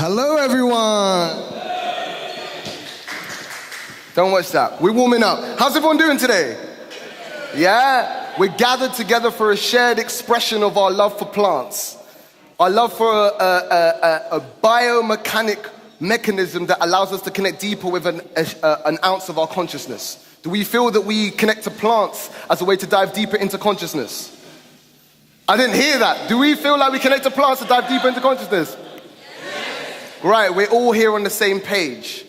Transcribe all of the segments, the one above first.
Hello, everyone. Don't watch that. We're warming up. How's everyone doing today? Yeah? We're gathered together for a shared expression of our love for plants. Our love for a biomechanic mechanism that allows us to connect deeper with an ounce of our consciousness. Do we feel that we connect to plants as a way to dive deeper into consciousness? I didn't hear that. Do we feel like we connect to plants to dive deeper into consciousness? Right, we're all here on the same page.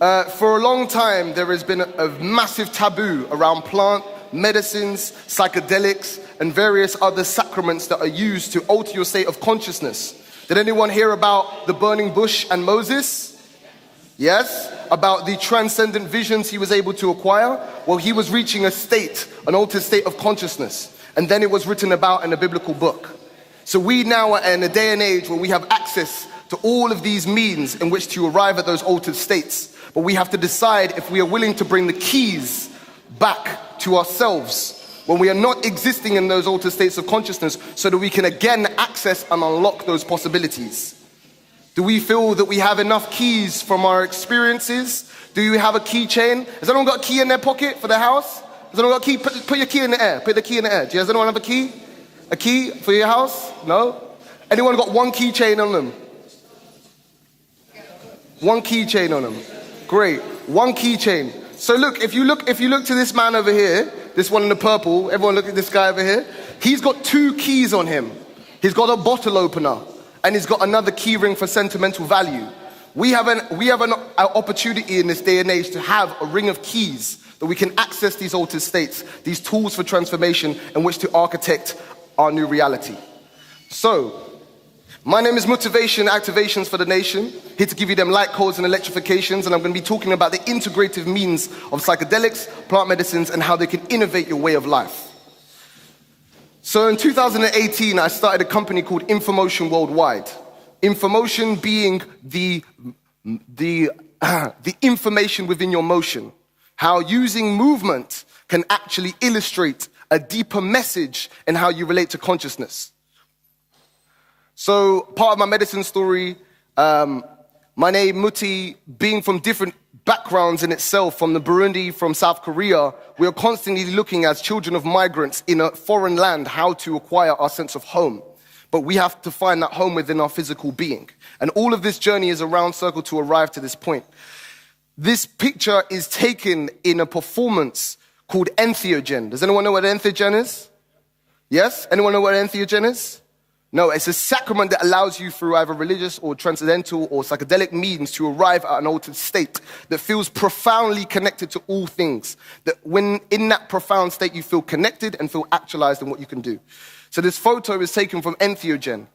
For a long time, there has been a massive taboo around plant medicines, psychedelics, and various other sacraments that are used to alter your state of consciousness. Did anyone hear about the burning bush and Moses? Yes? About the transcendent visions he was able to acquire? Well, he was reaching a state, an altered state of consciousness. And then it was written about in a biblical book. So we now are in a day and age where we have access to all of these means in which to arrive at those altered states. But we have to decide if we are willing to bring the keys back to ourselves when we are not existing in those altered states of consciousness, so that we can again access and unlock those possibilities. Do we feel that we have enough keys from our experiences? Do you have a keychain? Has anyone got a key in their pocket for their house? Has anyone got a key? Put your key in the air. Put the key in the air. Does anyone have a key? A key for your house? No? Anyone got one keychain on them? One keychain on them. Great. One keychain. So look, if you look to this man over here, this one in the purple, everyone look at this guy over here. He's got two keys on him. He's got a bottle opener and he's got another key ring for sentimental value. We have an opportunity in this day and age to have a ring of keys that we can access these altered states, these tools for transformation in which to architect our new reality. So, my name is Motivation Activations for the Nation, here to give you them light codes and electrifications, and I'm going to be talking about the integrative means of psychedelics, plant medicines, and how they can innovate your way of life. So in 2018, I started a company called Infomotion Worldwide. Infomotion being the information within your motion. How using movement can actually illustrate a deeper message in how you relate to consciousness. So part of my medicine story, my name Muti, being from different backgrounds in itself, from the Burundi, from South Korea, we are constantly looking as children of migrants in a foreign land how to acquire our sense of home. But we have to find that home within our physical being. And all of this journey is a round circle to arrive to this point. This picture is taken in a performance called entheogen. Does anyone know what entheogen is? Yes? Anyone know what entheogen is? No, it's a sacrament that allows you through either religious or transcendental or psychedelic means to arrive at an altered state that feels profoundly connected to all things. That when in that profound state you feel connected and feel actualized in what you can do. So this photo is taken from entheogen,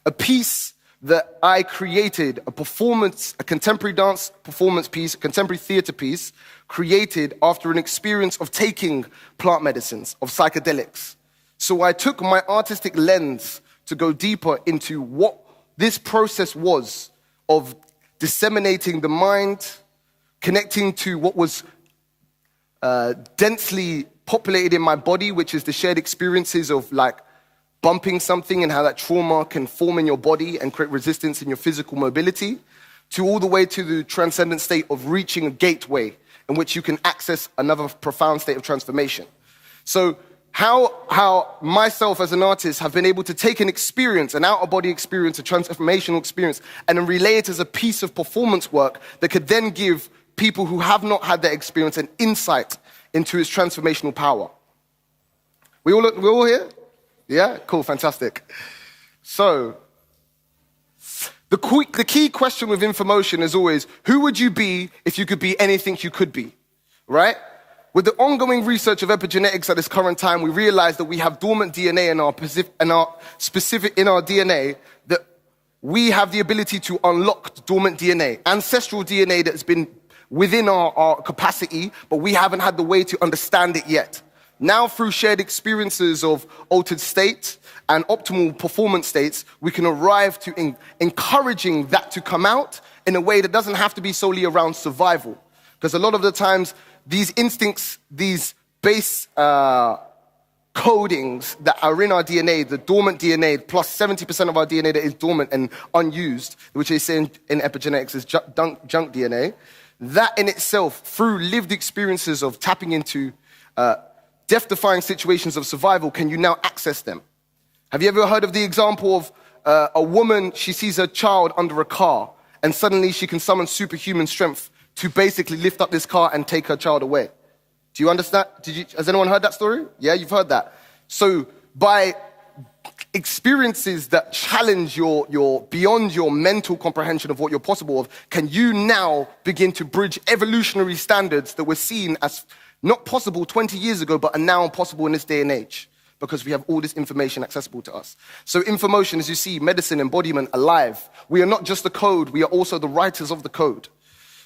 a piece that I created, a contemporary dance performance piece, a contemporary theater piece, created after an experience of taking plant medicines, of psychedelics. So I took my artistic lens to go deeper into what this process was of disseminating the mind, connecting to what was densely populated in my body, which is the shared experiences of like bumping something and how that trauma can form in your body and create resistance in your physical mobility, to all the way to the transcendent state of reaching a gateway in which you can access another profound state of transformation. So how myself as an artist have been able to take an experience, an out-of-body experience, a transformational experience, and then relay it as a piece of performance work that could then give people who have not had that experience an insight into its transformational power. We're all here? Yeah? Cool, fantastic. So, the key question with Infomotion is always, who would you be if you could be anything you could be, right? With the ongoing research of epigenetics at this current time, we realize that we have dormant DNA in our DNA, that we have the ability to unlock dormant DNA, ancestral DNA that's been within our capacity, but we haven't had the way to understand it yet. Now, through shared experiences of altered state and optimal performance states, we can arrive to encouraging that to come out in a way that doesn't have to be solely around survival. Because a lot of the times, these instincts, these base codings that are in our DNA, the dormant DNA, plus 70% of our DNA that is dormant and unused, which they say in epigenetics is junk DNA, that in itself, through lived experiences of tapping into death-defying situations of survival, can you now access them? Have you ever heard of the example of a woman, she sees her child under a car, and suddenly she can summon superhuman strength to basically lift up this car and take her child away? Do you understand? Has anyone heard that story? Yeah, you've heard that. So by experiences that challenge your beyond your mental comprehension of what you're possible of, can you now begin to bridge evolutionary standards that were seen as not possible 20 years ago, but are now possible in this day and age? Because we have all this information accessible to us. So information, as you see, medicine, embodiment, alive. We are not just the code, we are also the writers of the code.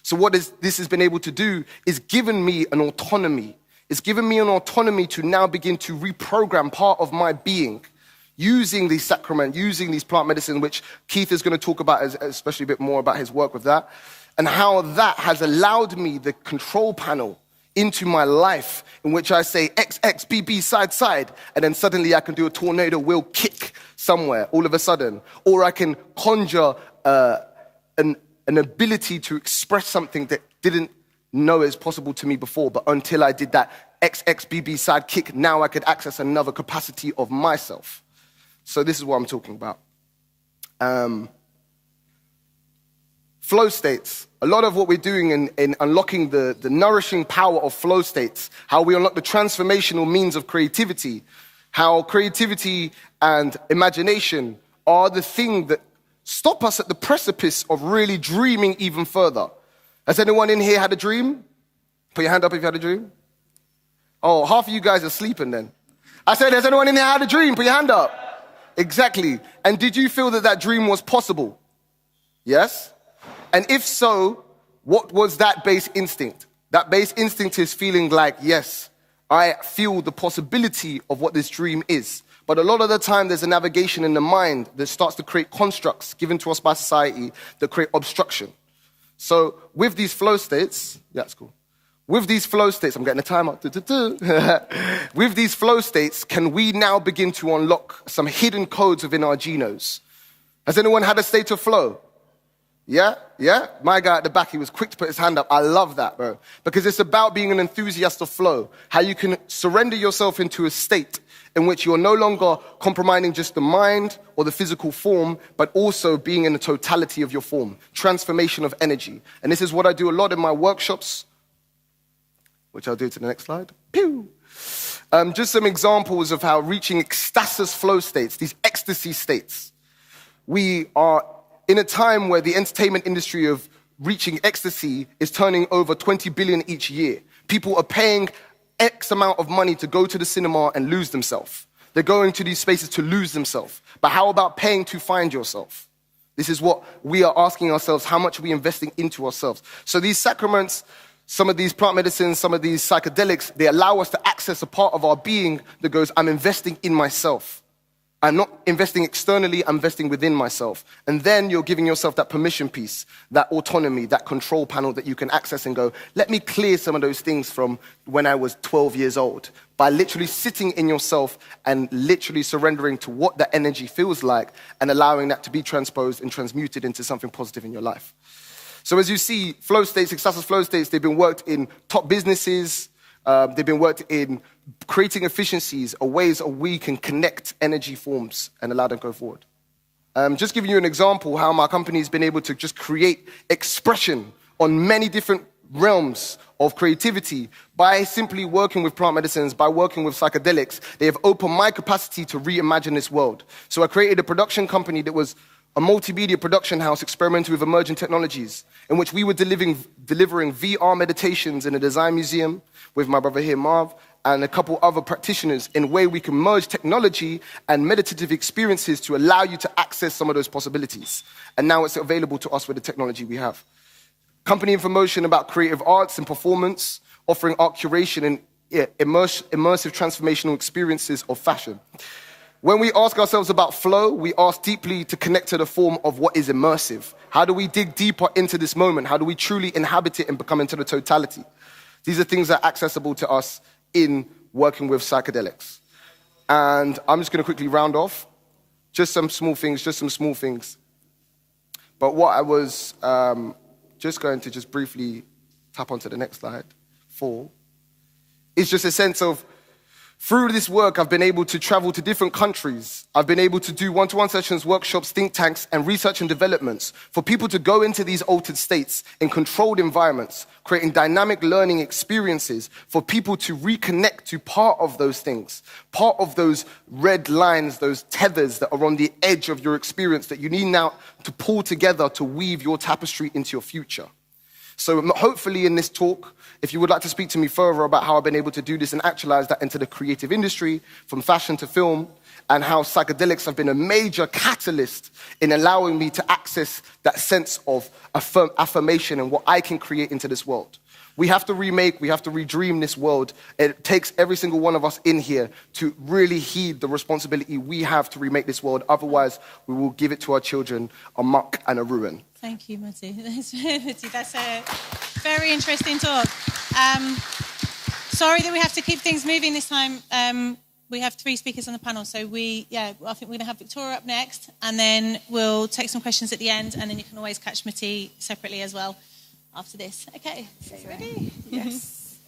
So what this has been able to do is given me an autonomy. It's given me an autonomy to now begin to reprogram part of my being using these sacrament, using these plant medicine, which Keith is going to talk about, especially a bit more about his work with that, and how that has allowed me the control panel into my life in which I say X, X, B, B, side, side, and then suddenly I can do a tornado wheel kick somewhere all of a sudden. Or I can conjure an ability to express something that didn't know is possible to me before, but until I did that XXBB side kick, now I could access another capacity of myself. So this is what I'm talking about. Flow states. A lot of what we're doing in unlocking the nourishing power of flow states, how we unlock the transformational means of creativity, how creativity and imagination are the thing that stop us at the precipice of really dreaming even further. Has anyone in here had a dream? Put your hand up if you had a dream. Oh, half of you guys are sleeping then. I said, has anyone in here had a dream? Put your hand up. Exactly. And did you feel that that dream was possible? Yes? And if so, what was that base instinct? That base instinct is feeling like, yes, I feel the possibility of what this dream is. But a lot of the time, there's a navigation in the mind that starts to create constructs given to us by society that create obstruction. So with these flow states, yeah, that's cool. With these flow states, I'm getting a time out. With these flow states, can we now begin to unlock some hidden codes within our genomes? Has anyone had a state of flow? Yeah? Yeah? My guy at the back, he was quick to put his hand up. I love that, bro. Because it's about being an enthusiast of flow. How you can surrender yourself into a state in which you're no longer compromising just the mind or the physical form, but also being in the totality of your form. Transformation of energy. And this is what I do a lot in my workshops, which I'll do to the next slide. Pew! Just some examples of how reaching ecstasis flow states, these ecstasy states. We are in a time where the entertainment industry of reaching ecstasy is turning over 20 billion each year. People are paying X amount of money to go to the cinema and lose themselves. They're going to these spaces to lose themselves. But how about paying to find yourself? This is what we are asking ourselves, how much are we investing into ourselves? So these sacraments, some of these plant medicines, some of these psychedelics, they allow us to access a part of our being that goes, I'm investing in myself. I'm not investing externally, I'm investing within myself. And then you're giving yourself that permission piece, that autonomy, that control panel that you can access and go, let me clear some of those things from when I was 12 years old. By literally sitting in yourself and literally surrendering to what that energy feels like and allowing that to be transposed and transmuted into something positive in your life. So as you see, flow states, ecstasis flow states, they've been worked in top businesses, they've been worked in creating efficiencies or ways that we can connect energy forms and allow them to go forward. Just giving you an example how my company has been able to just create expression on many different realms of creativity by simply working with plant medicines, by working with psychedelics. They have opened my capacity to reimagine this world. So I created a production company that was a multimedia production house experimenting with emerging technologies in which we were delivering VR meditations in a design museum with my brother here, Marv, and a couple other practitioners in a way we can merge technology and meditative experiences to allow you to access some of those possibilities. And now it's available to us with the technology we have. Company information about creative arts and performance, offering art curation and immersive transformational experiences of fashion. When we ask ourselves about flow, we ask deeply to connect to the form of what is immersive. How do we dig deeper into this moment? How do we truly inhabit it and become into the totality? These are things that are accessible to us in working with psychedelics. And I'm just going to quickly round off. Just some small things. But what I was just going to just briefly tap onto the next slide, 4, is just a sense of, through this work, I've been able to travel to different countries. I've been able to do one-to-one sessions, workshops, think tanks, and research and developments for people to go into these altered states in controlled environments, creating dynamic learning experiences for people to reconnect to part of those things, part of those red lines, those tethers that are on the edge of your experience that you need now to pull together to weave your tapestry into your future. So hopefully in this talk, if you would like to speak to me further about how I've been able to do this and actualize that into the creative industry, from fashion to film, and how psychedelics have been a major catalyst in allowing me to access that sense of affirmation and what I can create into this world. We have to remake, we have to redream this world. It takes every single one of us in here to really heed the responsibility we have to remake this world. Otherwise, we will give it to our children a muck and a ruin. Thank you, Muti. That's a very interesting talk. Sorry that we have to keep things moving this time. We have 3 speakers on the panel, so I think we're going to have Victoria up next, and then we'll take some questions at the end, and then you can always catch Muti separately as well after this. Okay, so you ready? Yes.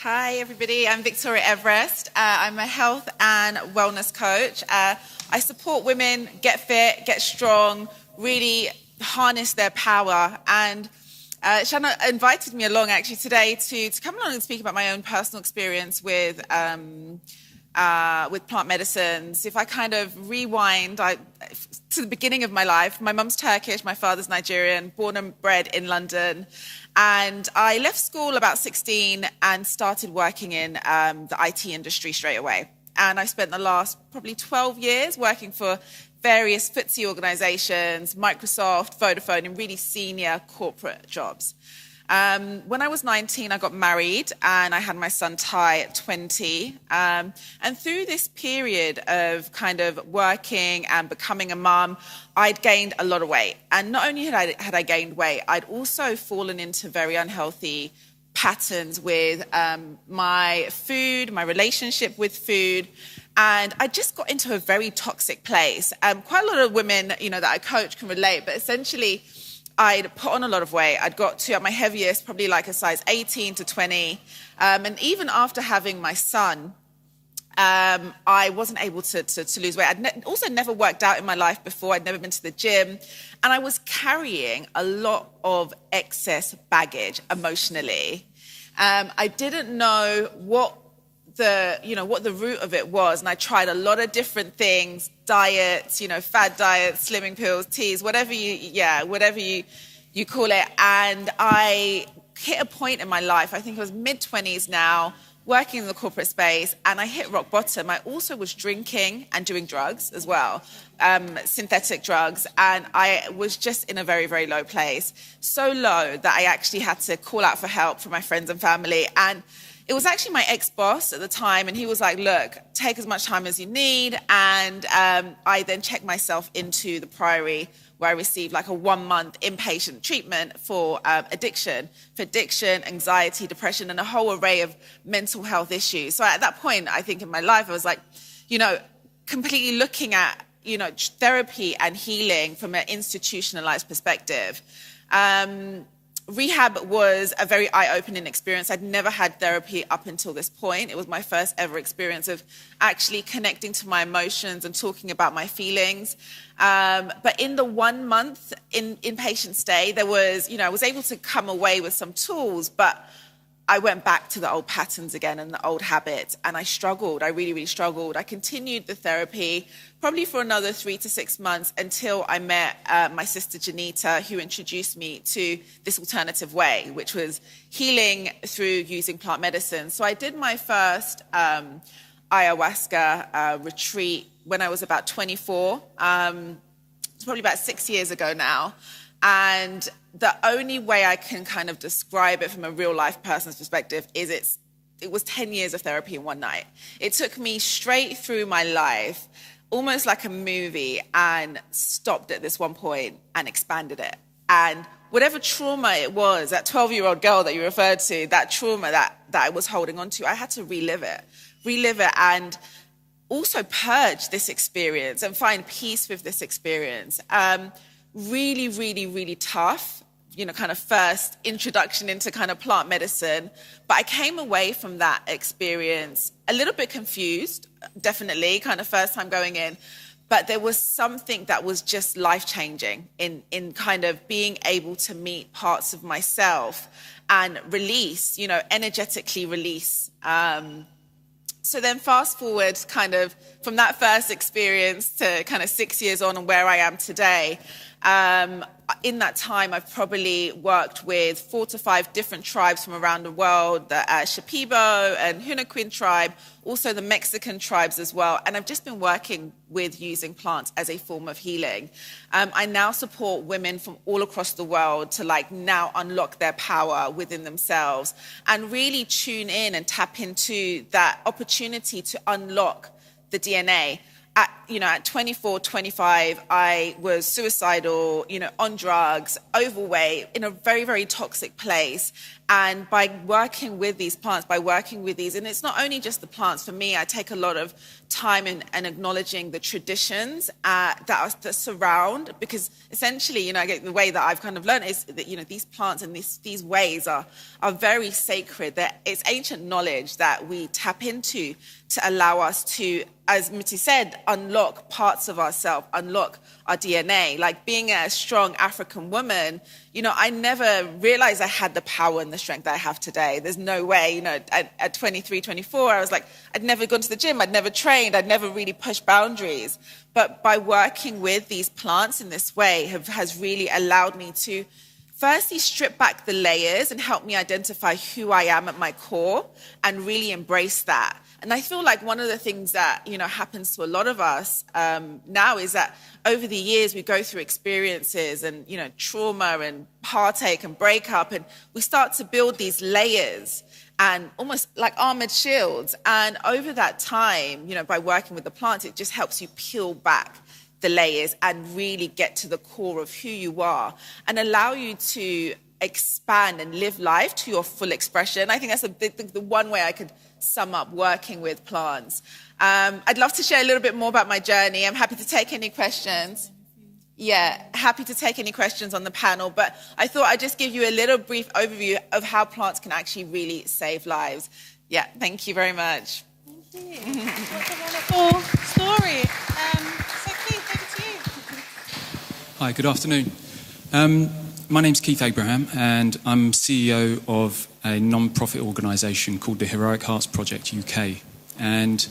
Hi, everybody. I'm Victoria Everest. I'm a health and wellness coach. I support women get fit, get strong, really harness their power. And Shana invited me along actually today to come along and speak about my own personal experience with plant medicines. If I kind of rewind to the beginning of my life, my mum's Turkish, my father's Nigerian, born and bred in London. And I left school about 16 and started working in the IT industry straight away. And I spent the last probably 12 years working for various FTSE organizations, Microsoft, Vodafone, in really senior corporate jobs. When I was 19, I got married and I had my son Ty at 20. And through this period of kind of working and becoming a mum, I'd gained a lot of weight. And not only had I gained weight, I'd also fallen into very unhealthy patterns with my food, my relationship with food. And I just got into a very toxic place. Quite a lot of women, that I coach can relate, but essentially I'd put on a lot of weight. I'd got to, at my heaviest, probably like a size 18 to 20. And even after having my son, I wasn't able to lose weight. I'd also never worked out in my life before. I'd never been to the gym. And I was carrying a lot of excess baggage emotionally. I didn't know what the root of it was. And I tried a lot of different things, diets, fad diets, slimming pills, teas, whatever you call it. And I hit a point in my life, I think it was mid-20s now, working in the corporate space, and I hit rock bottom. I also was drinking and doing drugs as well, synthetic drugs, and I was just in a very, very low place. So low that I actually had to call out for help from my friends and family. And it was actually my ex-boss at the time, and he was like, look, take as much time as you need. And I then checked myself into the Priory, where I received like a 1-month inpatient treatment for addiction, anxiety, depression, and a whole array of mental health issues. So at that point, I think in my life, I was like, completely looking at, therapy and healing from an institutionalized perspective. Rehab was a very eye-opening experience. I'd never had therapy up until this point. It was my first ever experience of actually connecting to my emotions and talking about my feelings. But in the 1 month inpatient stay, there was, I was able to come away with some tools, but I went back to the old patterns again and the old habits, and I struggled. I really, really struggled. I continued the therapy probably for another 3 to 6 months until I met my sister Janita, who introduced me to this alternative way, which was healing through using plant medicine. So I did my first ayahuasca retreat when I was about 24. It's probably about 6 years ago now. And the only way I can kind of describe it from a real life person's perspective is it was 10 years of therapy in one night. It took me straight through my life, almost like a movie, and stopped at this one point and expanded it. And whatever trauma it was, that 12-year-old girl that you referred to, that trauma that I was holding on to, I had to relive it. And also purge this experience and find peace with this experience. Really, really, really tough, kind of first introduction into kind of plant medicine. But I came away from that experience a little bit confused, definitely, kind of first time going in. But there was something that was just life-changing in kind of being able to meet parts of myself and release, energetically release. So then fast forward kind of from that first experience to kind of 6 years on and where I am today. In that time, I've probably worked with 4 to 5 different tribes from around the world, the Shipibo and Hunaquin tribe, also the Mexican tribes as well. And I've just been working with using plants as a form of healing. I now support women from all across the world to now unlock their power within themselves and really tune in and tap into that opportunity to unlock the DNA. At 24, 25, I was suicidal, on drugs, overweight, in a very, very toxic place. And by working with these plants, and it's not only just the plants. For me, I take a lot of time in acknowledging the traditions that surround, because essentially, the way that I've kind of learned is that, these plants and these ways are very sacred. It's ancient knowledge that we tap into to allow us to, as Muti said, unlock parts of ourselves, unlock our DNA. Like being a strong African woman, I never realized I had the power and the strength that I have today. There's no way, at 23, 24, I was like, I'd never gone to the gym, I'd never trained, I'd never really pushed boundaries. But by working with these plants in this way has really allowed me to firstly strip back the layers and help me identify who I am at my core and really embrace that. And I feel like one of the things that, happens to a lot of us now is that over the years we go through experiences and, trauma and heartache and breakup, and we start to build these layers and almost like armored shields. And over that time, by working with the plants, it just helps you peel back the layers and really get to the core of who you are and allow you to expand and live life to your full expression. I think that's the one way I could sum up working with plants. I'd love to share a little bit more about my journey. I'm happy to take any questions. Yeah, happy to take any questions on the panel, but I thought I'd just give you a little brief overview of how plants can actually really save lives. Yeah, thank you very much. Thank you. What a wonderful story. So Keith, over to you. Hi, good afternoon. My name's Keith Abraham, and I'm CEO of a non-profit organisation called the Heroic Hearts Project UK. And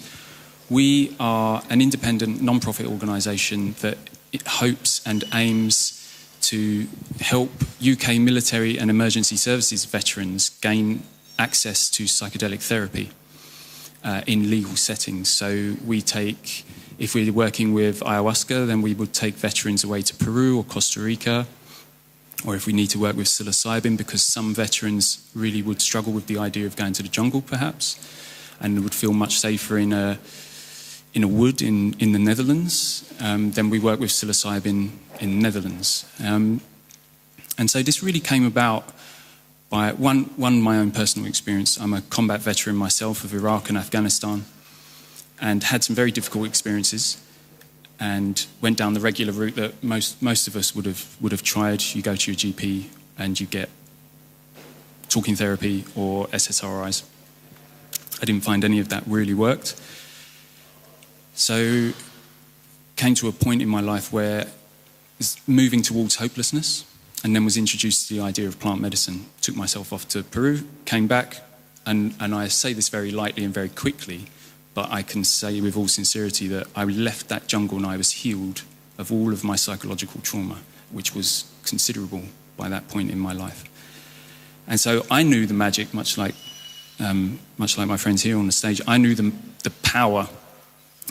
we are an independent non-profit organisation that it hopes and aims to help UK military and emergency services veterans gain access to psychedelic therapy in legal settings. So we take, if we're working with ayahuasca, then we would take veterans away to Peru or Costa Rica. Or if we need to work with psilocybin, because some veterans really would struggle with the idea of going to the jungle, perhaps, and would feel much safer in a wood in the Netherlands, then we work with psilocybin in the Netherlands. And so this really came about by one my own personal experience. I'm a combat veteran myself of Iraq and Afghanistan, and had some very difficult experiences, and went down the regular route that most of us would have tried. You go to your GP and you get talking therapy or SSRIs. I didn't find any of that really worked. So came to a point in my life where I was moving towards hopelessness, and then was introduced to the idea of plant medicine. Took myself off to Peru, came back, and I say this very lightly and very quickly, but I can say with all sincerity that I left that jungle and I was healed of all of my psychological trauma, which was considerable by that point in my life. And so I knew the magic, much like my friends here on the stage. I knew the power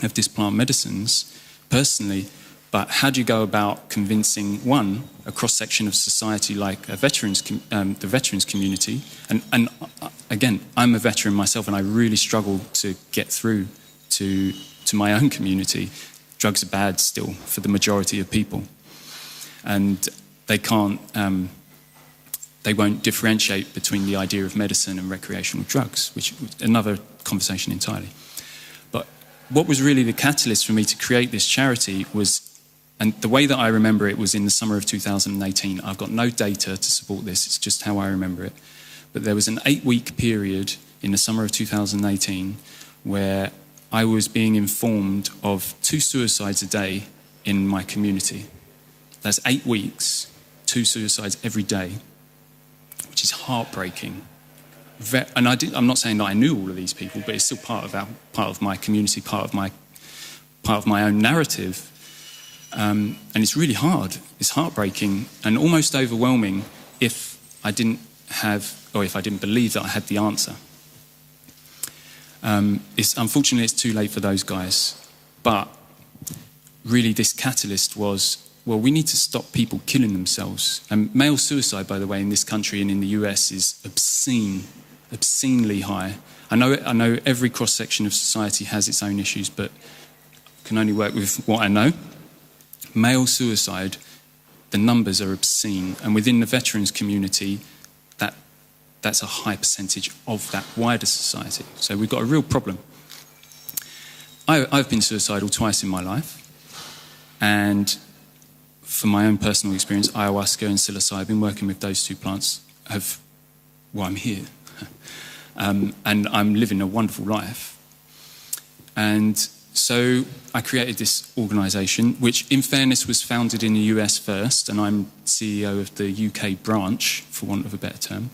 of this plant medicines personally, but how do you go about convincing, a cross-section of society like the veterans community, and again, I'm a veteran myself, and I really struggle to get through to my own community. Drugs are bad still for the majority of people, and they won't differentiate between the idea of medicine and recreational drugs, which is another conversation entirely. But what was really the catalyst for me to create this charity was, and the way that I remember it was in the summer of 2018. I've got no data to support this, it's just how I remember it. But there was an 8-week period in the summer of 2018 where I was being informed of 2 suicides a day in my community. That's 8 weeks, 2 suicides every day, which is heartbreaking. And I'm not saying that I knew all of these people, but it's still part of my community, part of my own narrative. And it's really hard. It's heartbreaking and almost overwhelming if I didn't believe that I had the answer. Unfortunately, it's too late for those guys. But really, this catalyst was, well, we need to stop people killing themselves. And male suicide, by the way, in this country and in the US is obscenely high. I know every cross-section of society has its own issues, but I can only work with what I know. Male suicide, the numbers are obscene. And within the veterans community, that's a high percentage of that wider society. So we've got a real problem. I've been suicidal twice in my life. And from my own personal experience, ayahuasca and psilocybin, working with those 2 plants, I'm here. And I'm living a wonderful life. And so I created this organisation, which in fairness was founded in the US first, and I'm CEO of the UK branch, for want of a better term.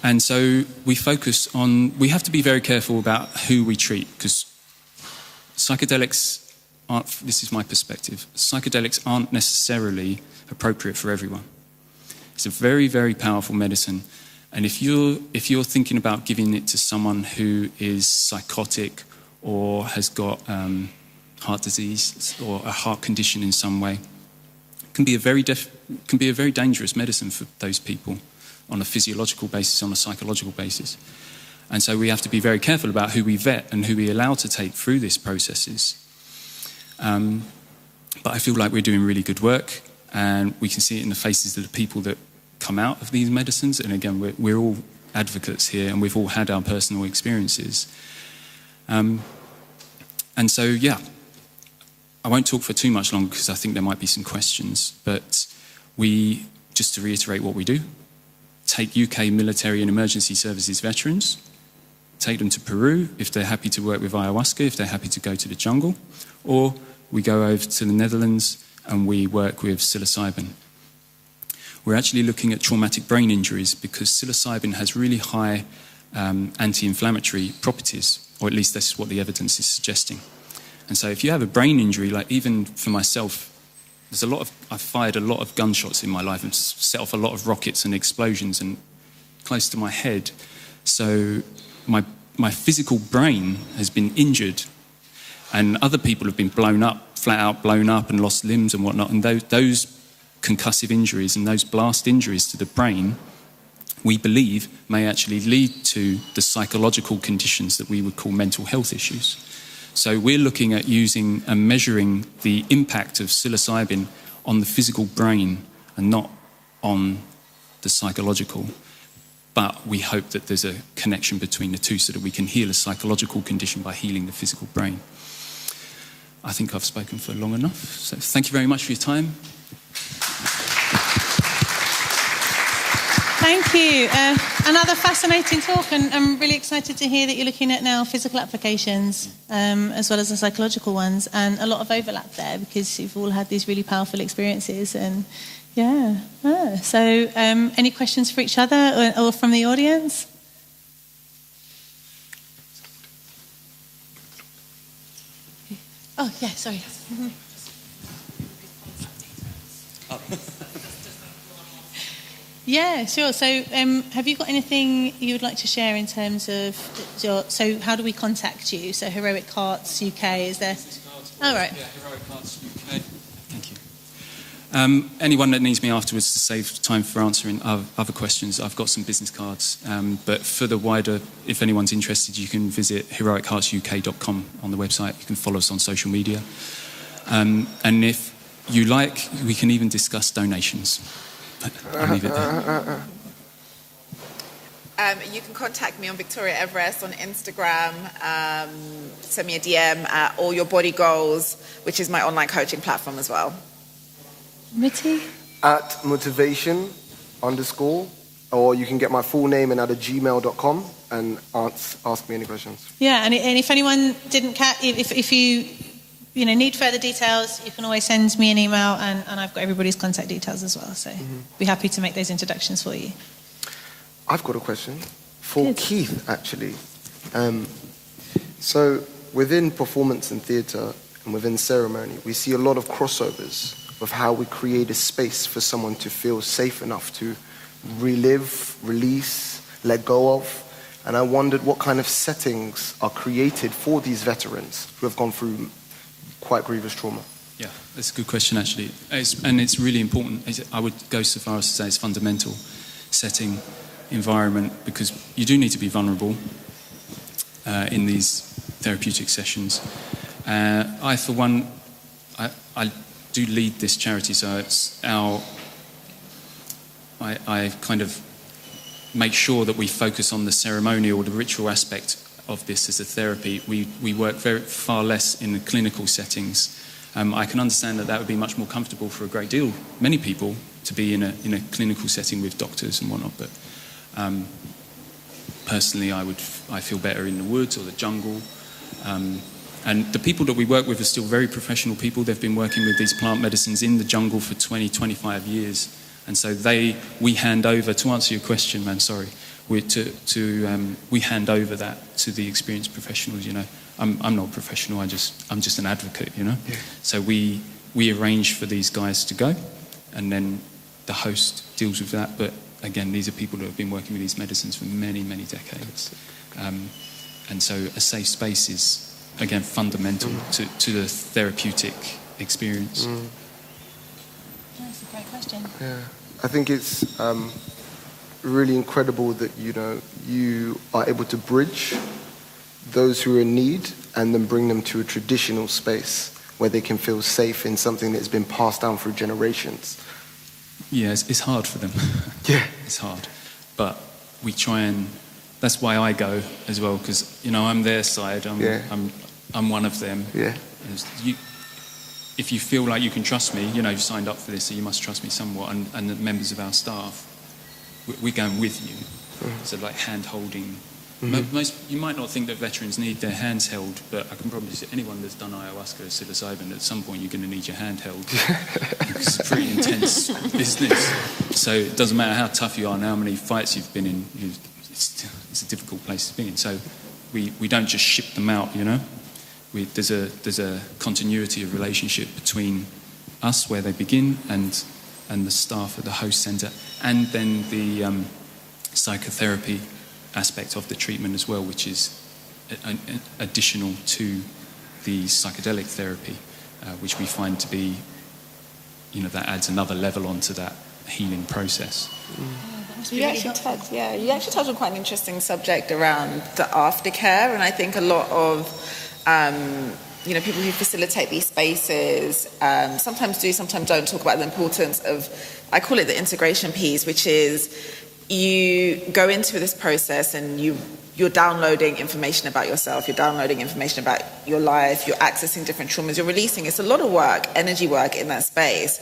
And so we have to be very careful about who we treat, because psychedelics aren't, this is my perspective, psychedelics aren't necessarily appropriate for everyone. It's a very, very powerful medicine. And if you're thinking about giving it to someone who is psychotic or has got heart disease or a heart condition in some way, it can be a very dangerous medicine for those people on a physiological basis, on a psychological basis. And so we have to be very careful about who we vet and who we allow to take through these processes. But I feel like we're doing really good work, and we can see it in the faces of the people that come out of these medicines. And again, we're all advocates here, and we've all had our personal experiences. And so, yeah, I won't talk for too much longer because I think there might be some questions. But just to reiterate what we do, take UK military and emergency services veterans, take them to Peru if they're happy to work with ayahuasca, if they're happy to go to the jungle, or we go over to the Netherlands and we work with psilocybin. We're actually looking at traumatic brain injuries because psilocybin has really high anti-inflammatory properties, or at least that's what the evidence is suggesting. And so if you have a brain injury, like even for myself, I've fired a lot of gunshots in my life and set off a lot of rockets and explosions and close to my head. So my physical brain has been injured, and other people have been flat out blown up and lost limbs and whatnot. And those concussive injuries and those blast injuries to the brain, we believe, may actually lead to the psychological conditions that we would call mental health issues. So we're looking at using and measuring the impact of psilocybin on the physical brain and not on the psychological. But we hope that there's a connection between the two so that we can heal a psychological condition by healing the physical brain. I think I've spoken for long enough. So thank you very much for your time. Thank you. Another fascinating talk, and I'm really excited to hear that you're looking at now physical applications as well as the psychological ones, and a lot of overlap there because you've all had these really powerful experiences. And so any questions for each other or from the audience? Oh, yeah, sorry. Yeah, sure. So have you got anything you would like to share in terms of so how do we contact you? So Heroic Hearts UK, is there? Oh, right. Yeah, Heroic Hearts UK. Thank you. Anyone that needs me afterwards to save time for answering other questions, I've got some business cards. But for the wider, if anyone's interested, you can visit heroicheartsuk.com on the website. You can follow us on social media. And if you like, we can even discuss donations. I'll leave it there. You can contact me on Victoria Everest on Instagram, send me a DM at All Your Body Goals, which is my online coaching platform as well. Muti? At motivation_, or you can get my full name and at gmail.com and ask me any questions. Yeah, and if anyone didn't catch, if you need further details, you can always send me an email, and I've got everybody's contact details as well. So be happy to make those introductions for you. I've got a question for Keith, actually. So within performance and theatre and within ceremony, we see a lot of crossovers of how we create a space for someone to feel safe enough to relive, release, let go of. And I wondered what kind of settings are created for these veterans who have gone through quite grievous trauma. Yeah, that's a good question, actually. It's really important. I would go so far as to say it's fundamental setting, environment, because you do need to be vulnerable in these therapeutic sessions. I, for one, I do lead this charity, so it's I kind of make sure that we focus on the ceremonial, the ritual aspect of this as a therapy. We work far less in the clinical settings. I can understand that would be much more comfortable for many people, to be in a clinical setting with doctors and whatnot. But personally, I feel better in the woods or the jungle. And the people that we work with are still very professional people. They've been working with these plant medicines in the jungle for 20, 25 years. And so we hand over, to answer your question, man, sorry, we hand over that to the experienced professionals, I'm not a professional, I'm just an advocate, Yeah. So we arrange for these guys to go, and then the host deals with that. But again, these are people that have been working with these medicines for many, many decades. And so a safe space is, again, fundamental to the therapeutic experience. That's a great question. Yeah, I think it's really incredible that you are able to bridge those who are in need and then bring them to a traditional space where they can feel safe in something that's been passed down through generations. Yeah, it's hard for them. Yeah, it's hard, but we try, and that's why I go as well, because I'm their side. I'm one of them. Yeah. If you feel like you can trust me, you've signed up for this, so you must trust me somewhat. And the members of our staff, we're going with you. So like hand holding. You might not think that veterans need their hands held, but I can probably say anyone that's done ayahuasca or psilocybin, at some point you're going to need your hand held. It's a pretty intense business. So it doesn't matter how tough you are and how many fights you've been in, it's a difficult place to be in. So we don't just ship them out, There's a continuity of relationship between us, where they begin, and the staff at the host centre, and then the psychotherapy aspect of the treatment as well, which is additional to the psychedelic therapy, which we find to be, that adds another level onto that healing process. You actually touched on quite an interesting subject around the aftercare, and I think a lot of people who facilitate these spaces sometimes do, sometimes don't talk about the importance of, I call it the integration piece, which is you go into this process and you're downloading information about yourself, you're downloading information about your life, you're accessing different traumas, you're releasing. It's a lot of work, energy work in that space.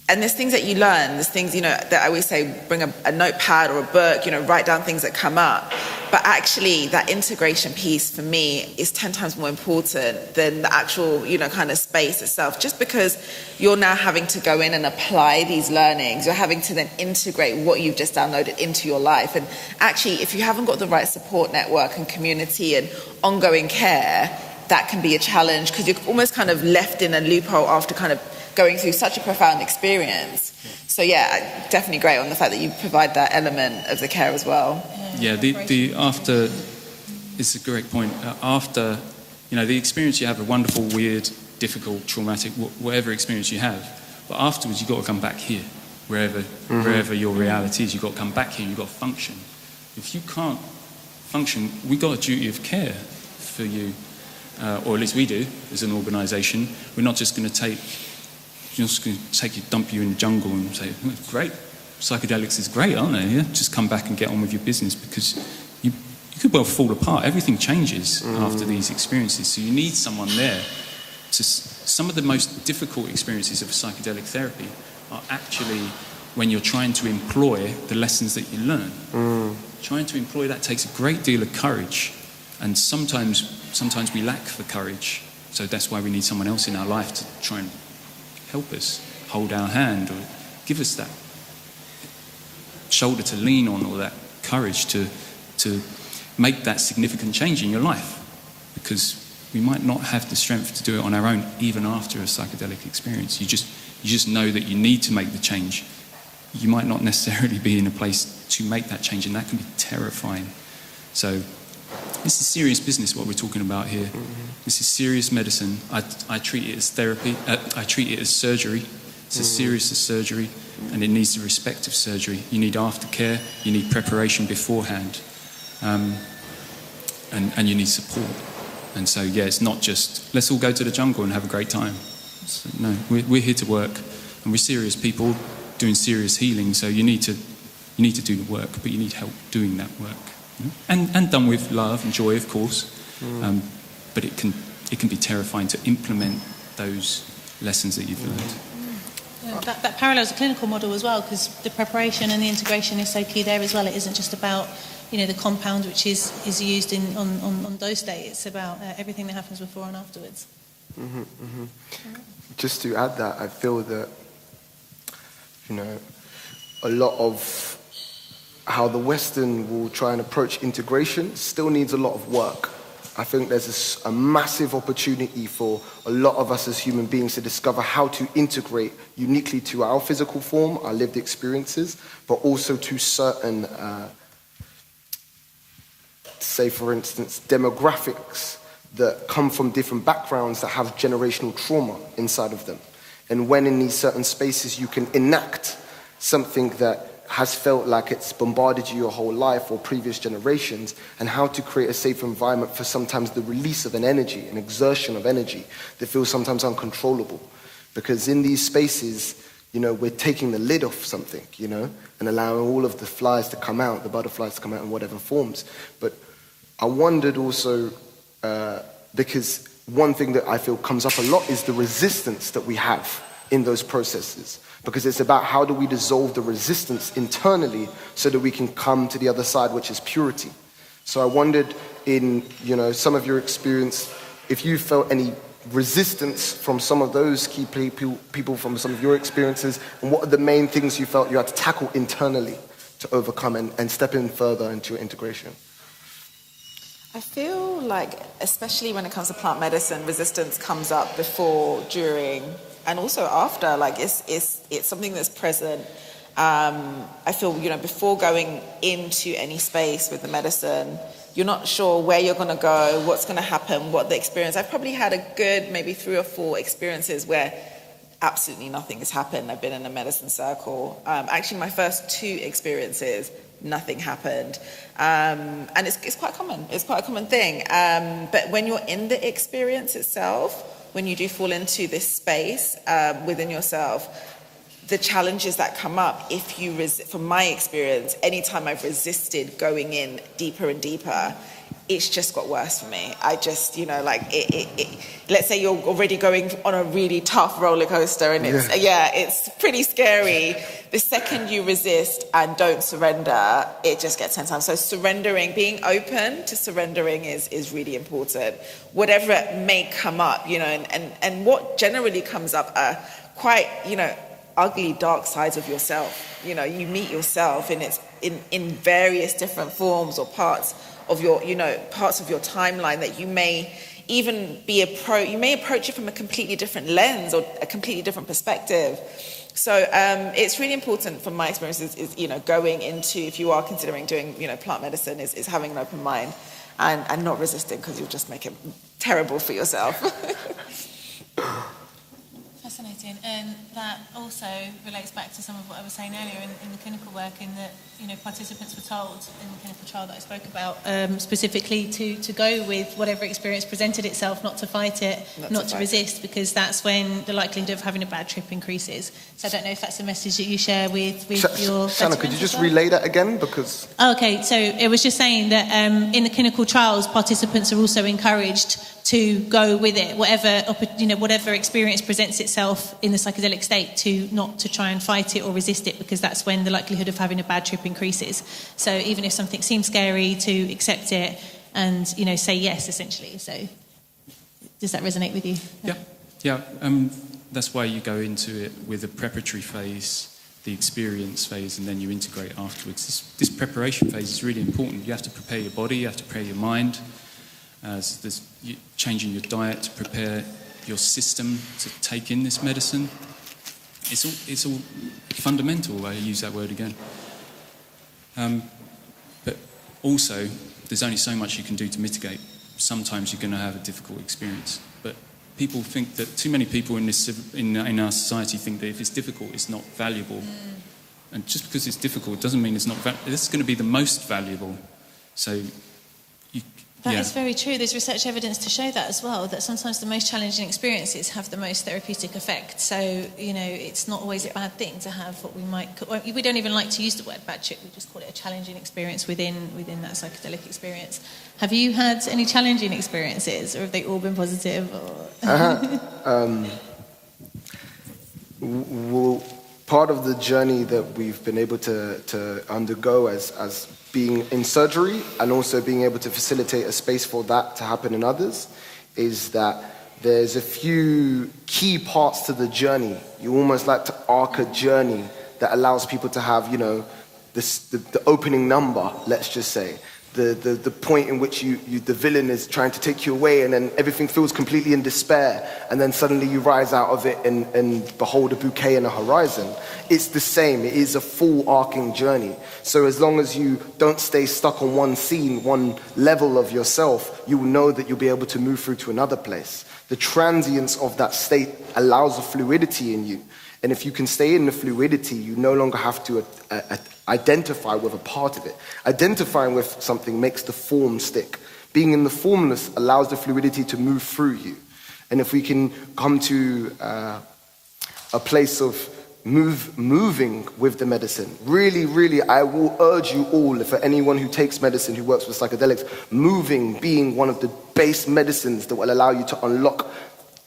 And there's things that you learn, there's things, that I always say, bring a notepad or a book, write down things that come up. But actually, that integration piece for me is 10 times more important than the actual, kind of space itself. Just because you're now having to go in and apply these learnings, you're having to then integrate what you've just downloaded into your life. And actually, if you haven't got the right support network and community and ongoing care, that can be a challenge, because you're almost kind of left in a loophole after kind of going through such a profound experience. So yeah, definitely great on the fact that you provide that element of the care as well. Yeah, the after, it's a great point. After, the experience you have, a wonderful, weird, difficult, traumatic, whatever experience you have, but afterwards you've got to come back here, wherever your reality is. You've got to come back here, you've got to function. If you can't function, we've got a duty of care for you, or at least we do as an organisation. We're not just going to dump you in the jungle and say, great, psychedelics is great, aren't they? Yeah? Just come back and get on with your business, because you could well fall apart. Everything changes after these experiences. So you need someone there. Some of the most difficult experiences of psychedelic therapy are actually when you're trying to employ the lessons that you learn. Trying to employ that takes a great deal of courage, and sometimes we lack the courage. So that's why we need someone else in our life to try and help us, hold our hand, or give us that shoulder to lean on, or that courage to make that significant change in your life. Because we might not have the strength to do it on our own, even after a psychedelic experience. You just know that you need to make the change. You might not necessarily be in a place to make that change, and that can be terrifying. So this is serious business, what we're talking about here. This is serious medicine. I treat it as therapy. I treat it as surgery. It's as serious as surgery, and it needs the respect of surgery. You need aftercare. You need preparation beforehand, and you need support. And so, yeah, it's not just, let's all go to the jungle and have a great time. So, no, we're here to work, and we're serious people doing serious healing, so you need to do the work, but you need help doing that work. And done with love and joy, of course. But it can be terrifying to implement those lessons that you've learned. Yeah, that parallels the clinical model as well, because the preparation and the integration is so key there as well. It isn't just about the compound which is used on dose day. It's about everything that happens before and afterwards. Just to add that, I feel that a lot of how the Western will try and approach integration still needs a lot of work. I think there's a massive opportunity for a lot of us as human beings to discover how to integrate uniquely to our physical form, our lived experiences, but also to certain, say for instance, demographics that come from different backgrounds that have generational trauma inside of them. And when in these certain spaces you can enact something that has felt like it's bombarded you your whole life or previous generations, and how to create a safe environment for sometimes the release of an energy, an exertion of energy that feels sometimes uncontrollable. Because in these spaces, we're taking the lid off something, and allowing all of the flies to come out, the butterflies to come out in whatever forms. But I wondered also, because one thing that I feel comes up a lot is the resistance that we have in those processes. Because it's about how do we dissolve the resistance internally so that we can come to the other side, which is purity. So I wondered in, some of your experience, if you felt any resistance from some of those key people from some of your experiences, and what are the main things you felt you had to tackle internally to overcome and step in further into your integration? I feel like, especially when it comes to plant medicine, resistance comes up before, during, and also after. Like it's something that's present. I feel, before going into any space with the medicine, you're not sure where you're going to go, what's going to happen, what the experience. I've probably had a good maybe 3 or 4 experiences where absolutely nothing has happened. I've been in a medicine circle. Actually, my first 2 experiences, nothing happened. And it's quite common. It's quite a common thing. But when you're in the experience itself, when you do fall into this space within yourself, the challenges that come up, if you from my experience, anytime I've resisted going in deeper and deeper, it's just got worse for me. I just, let's say you're already going on a really tough roller coaster and it's pretty scary. The second you resist and don't surrender, it just gets 10 times. So surrendering, being open to surrendering is really important. Whatever may come up, and what generally comes up are quite, ugly, dark sides of yourself. You meet yourself and it's in various different forms or parts of your, parts of your timeline that you may even you may approach it from a completely different lens or a completely different perspective. So it's really important from my experiences is going into, if you are considering doing, plant medicine, is having an open mind and not resisting, because you'll just make it terrible for yourself. Fascinating. interesting, and that also relates back to some of what I was saying earlier in the clinical work, in that, you know, participants were told in the clinical trial that I spoke about, specifically to go with whatever experience presented itself, not to fight it, not to resist, because that's when the likelihood of having a bad trip increases. So I don't know if that's a message that you share with your... Shana, could you just relay that again? Because... Okay, so it was just saying that in the clinical trials, participants are also encouraged to go with it, whatever experience presents itself in the psychedelic state, not to try and fight it or resist it, because that's when the likelihood of having a bad trip increases. So even if something seems scary, to accept it and, you know, say yes, essentially. So does that resonate with you? Yeah. That's why you go into it with a preparatory phase, the experience phase, and then you integrate afterwards. This preparation phase is really important. You have to prepare your body, you have to prepare your mind. There's changing your diet to prepare your system to take in this medicine. It's all fundamental. I use that word again. But also, there's only so much you can do to mitigate. Sometimes you're going to have a difficult experience. But people think that too many people in our society think that if it's difficult, it's not valuable. And just because it's difficult doesn't mean it's not valuable. This is going to be the most valuable. So. That is very true. There's research evidence to show that as well, that sometimes the most challenging experiences have the most therapeutic effect. So, you know, it's not always a bad thing to have what we don't even like to use the word bad trip, we just call it a challenging experience within that psychedelic experience. Have you had any challenging experiences, or have they all been positive? Well, part of the journey that we've been able to undergo as being in surgery, and also being able to facilitate a space for that to happen in others, is that there's a few key parts to the journey. You almost like to arc a journey that allows people to have, you know, the opening number, let's just say. The point in which the villain is trying to take you away, and then everything feels completely in despair, and then suddenly you rise out of it and behold a bouquet and a horizon. It's the same. It is a full arcing journey. So as long as you don't stay stuck on one scene, one level of yourself, you will know that you'll be able to move through to another place. The transience of that state allows a fluidity in you. And if you can stay in the fluidity, you no longer have to identify with a part of it. Identifying with something makes the form stick. Being in the formless allows the fluidity to move through you. And if we can come to a place of moving with the medicine, really, I will urge you all, for anyone who takes medicine, who works with psychedelics, moving being one of the base medicines that will allow you to unlock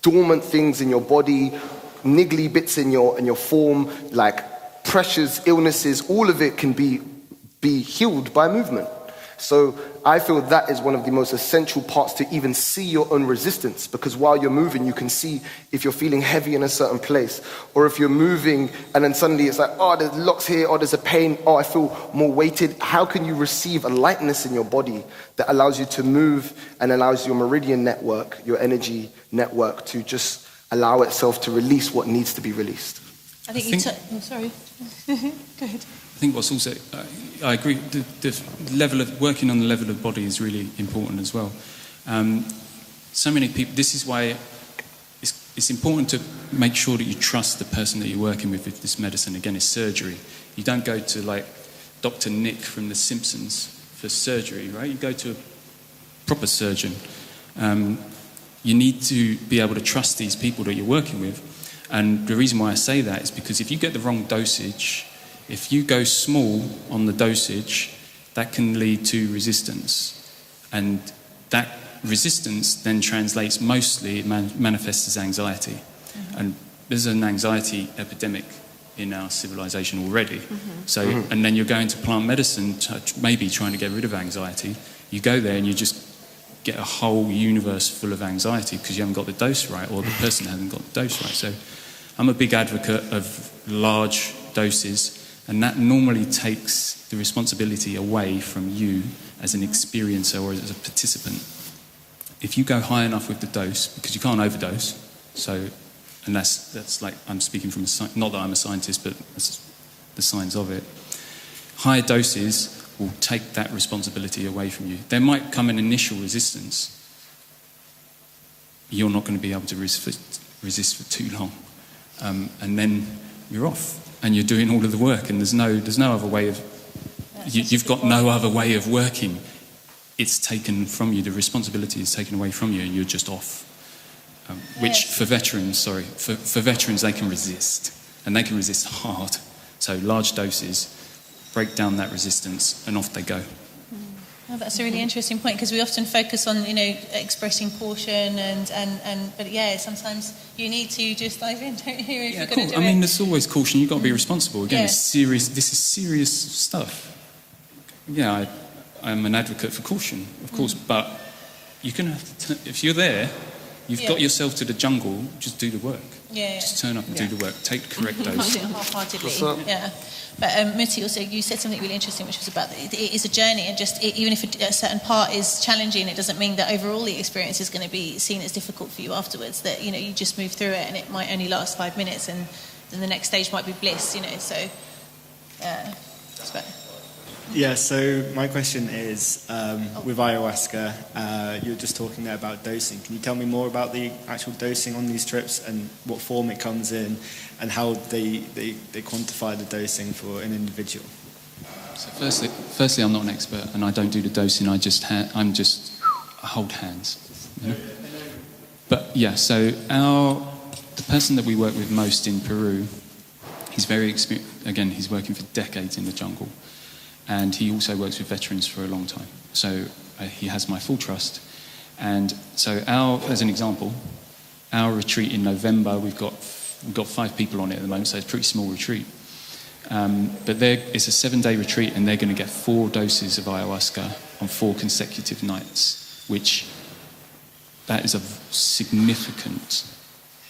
dormant things in your body, niggly bits in your form, like pressures, illnesses, all of it can be healed by movement. So I feel that is one of the most essential parts to even see your own resistance, because while you're moving, you can see if you're feeling heavy in a certain place, or if you're moving and then suddenly it's like, oh, there's locks here, or there's a pain, oh, I feel more weighted. How can you receive a lightness in your body that allows you to move and allows your meridian network, your energy network, to just allow itself to release what needs to be released? Sorry. Go ahead. I think what's also, I agree, the level of, working on the level of body is really important as well. So many people, this is why it's important to make sure that you trust the person that you're working with this medicine. Again, it's surgery. You don't go to like Dr. Nick from The Simpsons for surgery, right? You go to a proper surgeon. You need to be able to trust these people that you're working with. And the reason why I say that is because if you get the wrong dosage, if you go small on the dosage, that can lead to resistance. And that resistance then translates mostly, it manifests as anxiety. Mm-hmm. And there's an anxiety epidemic in our civilization already. Mm-hmm. So, and then you're going to plant medicine, maybe trying to get rid of anxiety. You go there and you just get a whole universe full of anxiety because you haven't got the dose right, or the person hasn't got the dose right. So I'm a big advocate of large doses, and that normally takes the responsibility away from you as an experiencer or as a participant. If you go high enough with the dose, because you can't overdose, so, and that's like, I'm speaking from, not that I'm a scientist, but that's the science of it. Higher doses will take that responsibility away from you. There might come an initial resistance. You're not going to be able to resist for too long. and then you're off, and you're doing all of the work, and there's no other way of. You've got no other way of working. It's taken from you. The responsibility is taken away from you, and you're just off. Which for veterans, they can resist, and they can resist hard. So large doses break down that resistance, and off they go. Oh, that's a really interesting point, because we often focus on, expressing caution but sometimes you need to just dive in, don't you? If you're going to do it. there's always caution. You've got to be responsible. Again, it's serious. This is serious stuff. Yeah, I'm an advocate for caution, of course, but you're going to have to. If you're there, you've got yourself to the jungle. Just do the work. Just turn up and do the work. Take the correct dose. Half-heartedly. Yeah. But Muti, also, you said something really interesting, which was about it is a journey, and even if a certain part is challenging, it doesn't mean that overall the experience is going to be seen as difficult for you afterwards. That you just move through it, and it might only last 5 minutes, and then the next stage might be bliss. So Yeah, so my question is, with ayahuasca, you were just talking there about dosing. Can you tell me more about the actual dosing on these trips and what form it comes in and how they quantify the dosing for an individual? So firstly, I'm not an expert, and I don't do the dosing. I hold hands. But yeah, so the person that we work with most in Peru, he's very experienced. Again, he's working for decades in the jungle. And he also works with veterans for a long time. So he has my full trust. And so as an example, our retreat in November, we've got 5 people on it at the moment, so it's a pretty small retreat. But it's a 7-day retreat, and they're going to get 4 doses of ayahuasca on 4 consecutive nights, which that is a significant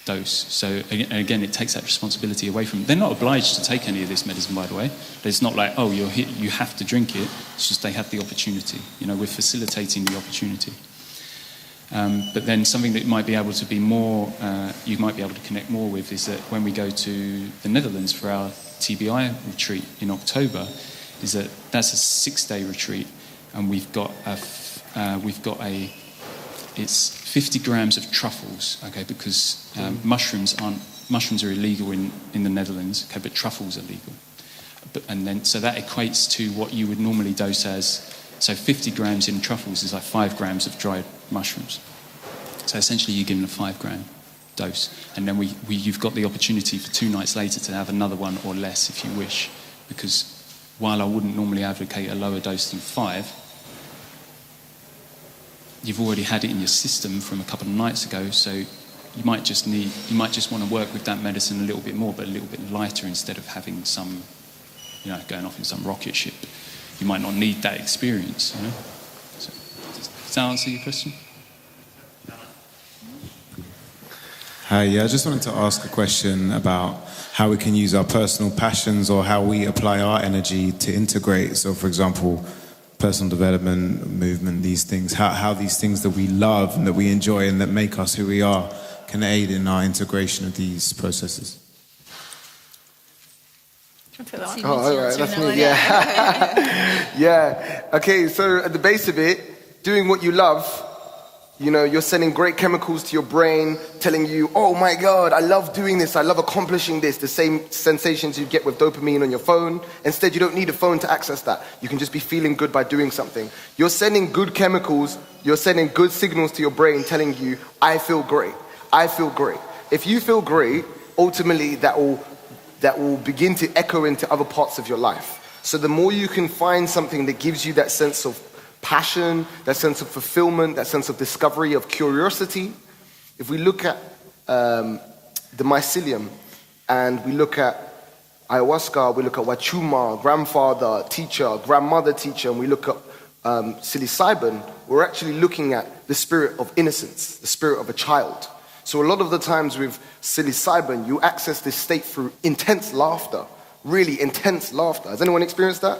dose. So again, it takes that responsibility away from them. They're not obliged to take any of this medicine, by the way. It's not like, oh, you're here, you have to drink it. It's just they have the opportunity. We're facilitating the opportunity. But then something that might be able to be more, you might be able to connect more with, is that when we go to the Netherlands for our TBI retreat in October, that's a 6-day retreat, and we've got it's 50 grams of truffles, okay, because mushrooms are illegal in the Netherlands, okay, but truffles are legal. So that equates to what you would normally dose as, so 50 grams in truffles is like 5 grams of dried mushrooms. So essentially you're given a 5-gram dose, and then you've got the opportunity for 2 nights later to have another one or less if you wish, because while I wouldn't normally advocate a lower dose than 5, you've already had it in your system from a couple of nights ago, so you might just want to work with that medicine a little bit more, but a little bit lighter, instead of having some, going off in some rocket ship. You might not need that experience, So, does that answer your question? Hi, yeah, I just wanted to ask a question about how we can use our personal passions, or how we apply our energy to integrate. So, for example, personal development, movement, these things, how these things that we love and that we enjoy and that make us who we are can aid in our integration of these processes. Oh, all right, that's me, yeah. Yeah, okay, so at the base of it, doing what you love, you're sending great chemicals to your brain, telling you, oh my God, I love doing this, I love accomplishing this, the same sensations you get with dopamine on your phone. Instead, you don't need a phone to access that. You can just be feeling good by doing something. You're sending good chemicals, you're sending good signals to your brain telling you, I feel great, I feel great. If you feel great, ultimately that will begin to echo into other parts of your life. So the more you can find something that gives you that sense of passion, that sense of fulfillment, that sense of discovery, of curiosity. If we look at the mycelium, and we look at ayahuasca, we look at wachuma, grandfather, teacher, grandmother, teacher, and we look at psilocybin, we're actually looking at the spirit of innocence, the spirit of a child. So a lot of the times with psilocybin, you access this state through intense laughter, really intense laughter. Has anyone experienced that?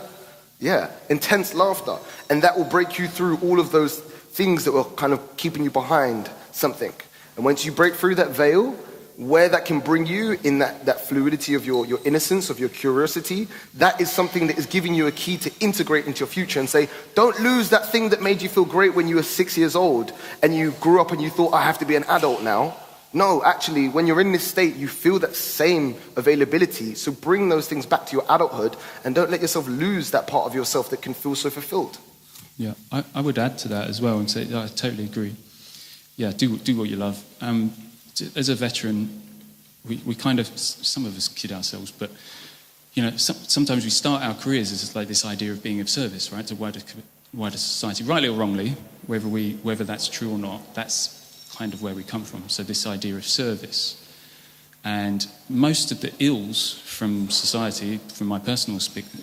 Yeah, intense laughter. And that will break you through all of those things that were kind of keeping you behind something. And once you break through that veil, where that can bring you in that fluidity of your innocence, of your curiosity, that is something that is giving you a key to integrate into your future and say, don't lose that thing that made you feel great when you were 6 years old and you grew up and you thought, I have to be an adult now. No, actually, when you're in this state, you feel that same availability. So bring those things back to your adulthood and don't let yourself lose that part of yourself that can feel so fulfilled. Yeah, I would add to that as well and say I totally agree. Yeah, do what you love. As a veteran, we kind of, some of us kid ourselves, but sometimes we start our careers as like this idea of being of service, right, to wider society, rightly or wrongly, whether that's true or not. That's kind of where we come from. So this idea of service, and most of the ills from society, from my personal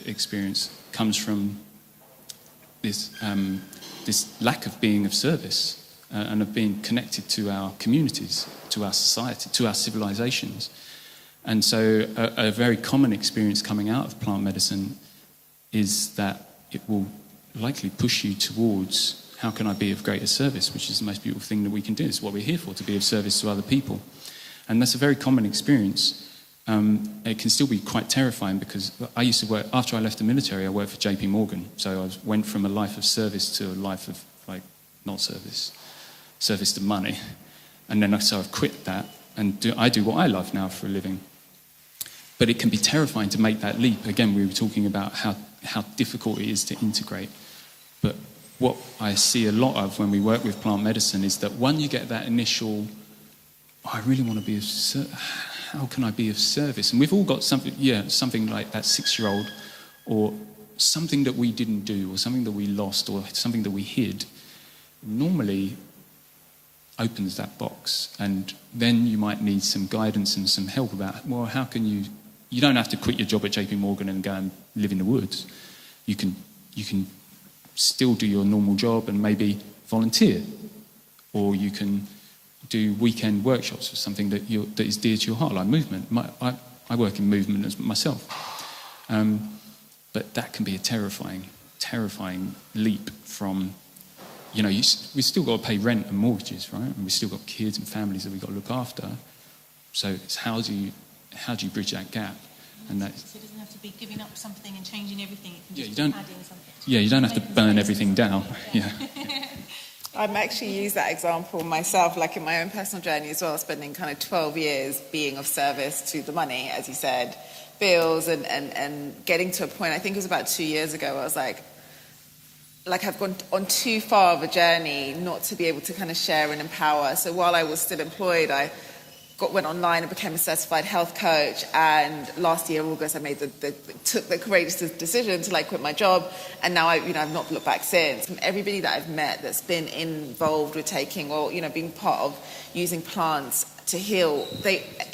experience, comes from this lack of being of service and of being connected to our communities, to our society, to our civilizations. And so a very common experience coming out of plant medicine is that it will likely push you towards how can I be of greater service, which is the most beautiful thing that we can do. It's what we're here for, to be of service to other people. And that's a very common experience. It can still be quite terrifying because I used to work, after I left the military, I worked for JP Morgan. So I went from a life of service to a life of, not service to money. And then I've quit that and I do what I love now for a living. But it can be terrifying to make that leap. Again, we were talking about how difficult it is to integrate. But what I see a lot of when we work with plant medicine is that when you get that initial, I really want to be of service, how can I be of service? And we've all got something like that 6-year-old, or something that we didn't do, or something that we lost, or something that we hid, normally opens that box. And then you might need some guidance and some help about, well, how can you don't have to quit your job at JP Morgan and go and live in the woods. You can still do your normal job and maybe volunteer, or you can do weekend workshops for something that is dear to your heart, like movement. I work in movement as myself, but that can be a terrifying leap from, we've still got to pay rent and mortgages, right? And we've still got kids and families that we've got to look after. So it's how do you bridge that gap? And that, so it doesn't have to be giving up something and changing everything. It can yeah, just you don't. be adding something. Yeah, you don't have to burn everything down. Yeah. I've actually used that example myself, like in my own personal journey as well, spending kind of 12 years being of service to the money, as you said, bills, and getting to a point, I think it was about 2 years ago, where I was like I've gone on too far of a journey not to be able to kind of share and empower. So while I was still employed, I went online and became a certified health coach, and last year August I took the courageous decision to quit my job, and now I've not looked back since. From everybody that I've met that's been involved with taking or being part of using plants to heal,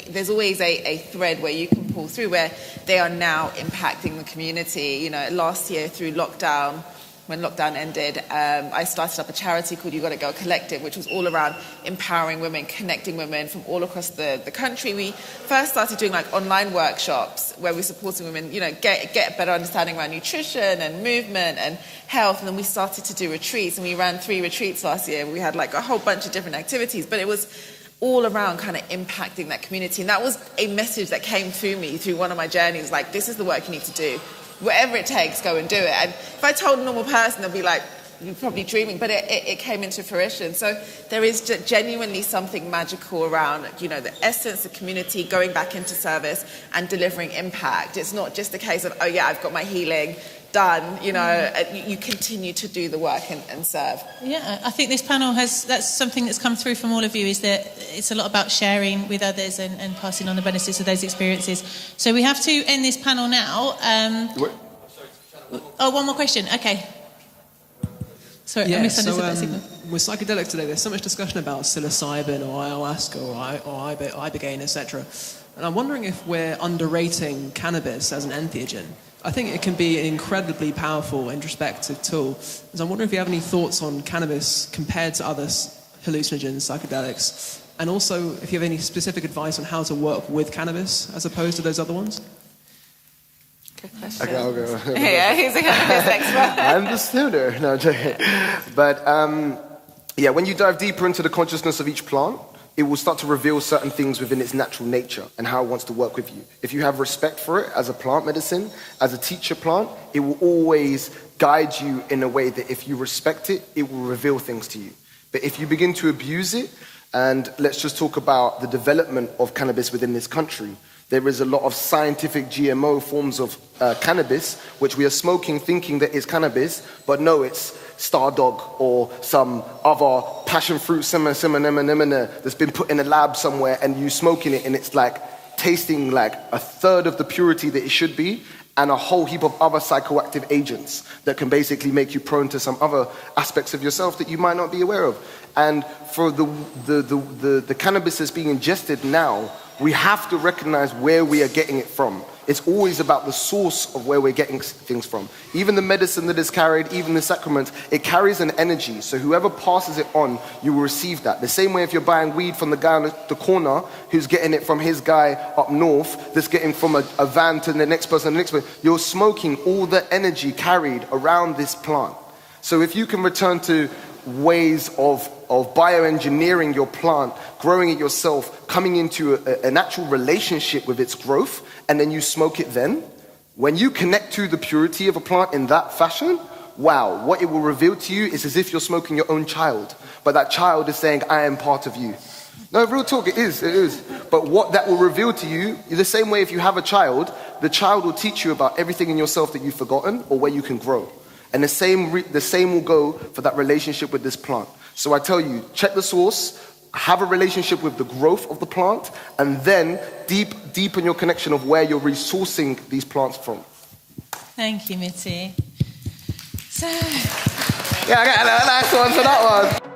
there's always a thread where you can pull through where they are now impacting the community. Last year through lockdown, when lockdown ended, I started up a charity called You Gotta Go Collective, which was all around empowering women, connecting women from all across the country. We first started doing online workshops where we're supporting women, get a better understanding around nutrition and movement and health. And then we started to do retreats, and we ran 3 retreats last year. We had a whole bunch of different activities, but it was all around kind of impacting that community. And that was a message that came through me through one of my journeys, this is the work you need to do. Whatever it takes, go and do it. And if I told a normal person, they'd be like, you're probably dreaming, but it came into fruition. So there is genuinely something magical around, the essence of community, going back into service and delivering impact. It's not just a case of, oh yeah, I've got my healing done, you continue to do the work and serve. Yeah, I think this panel that's something that's come through from all of you, is that it's a lot about sharing with others and passing on the benefits of those experiences. So we have to end this panel now. One more question. Okay. Sorry, I misunderstood that signal. With Psychedelic today, there's so much discussion about psilocybin or ayahuasca or ibogaine, etc. And I'm wondering if we're underrating cannabis as an entheogen. I think it can be an incredibly powerful introspective tool. So I'm wondering if you have any thoughts on cannabis compared to other hallucinogens, psychedelics, and also if you have any specific advice on how to work with cannabis as opposed to those other ones. Good question. Okay, I'll go. Yeah, he's a cannabis expert. I'm the snooter. No, I'm joking. But when you dive deeper into the consciousness of each plant, it will start to reveal certain things within its natural nature and how it wants to work with you. If you have respect for it as a plant medicine, as a teacher plant, it will always guide you in a way that if you respect it, it will reveal things to you. But if you begin to abuse it, And let's just talk about the development of cannabis within this country. There is a lot of scientific GMO forms of cannabis, which we are smoking thinking that is cannabis, but no, it's Star Dog or some other passion fruit that's been put in a lab somewhere, and you smoking it and it's like tasting like a third of the purity that it should be, and a whole heap of other psychoactive agents that can basically make you prone to some other aspects of yourself that you might not be aware of. And for the cannabis that's being ingested now, we have to recognize where we are getting it from. It's always about the source of where we're getting things from. Even the medicine that is carried, even the sacraments, it carries an energy. So whoever passes it on, you will receive that. The same way if you're buying weed from the guy on the corner who's getting it from his guy up north, that's getting from a van to the next person, you're smoking all the energy carried around this plant. So if you can return to ways of bioengineering your plant, growing it yourself, coming into an actual relationship with its growth, and then you smoke it then, when you connect to the purity of a plant in that fashion, wow, what it will reveal to you is as if you're smoking your own child. But that child is saying, I am part of you. No, real talk, it is. But what that will reveal to you, the same way if you have a child, the child will teach you about everything in yourself that you've forgotten or where you can grow. And the same will go for that relationship with this plant. So I tell you, check the source, have a relationship with the growth of the plant, and then deepen your connection of where you're resourcing these plants from. Thank you, Muti. So... Yeah, I got a nice one for that one.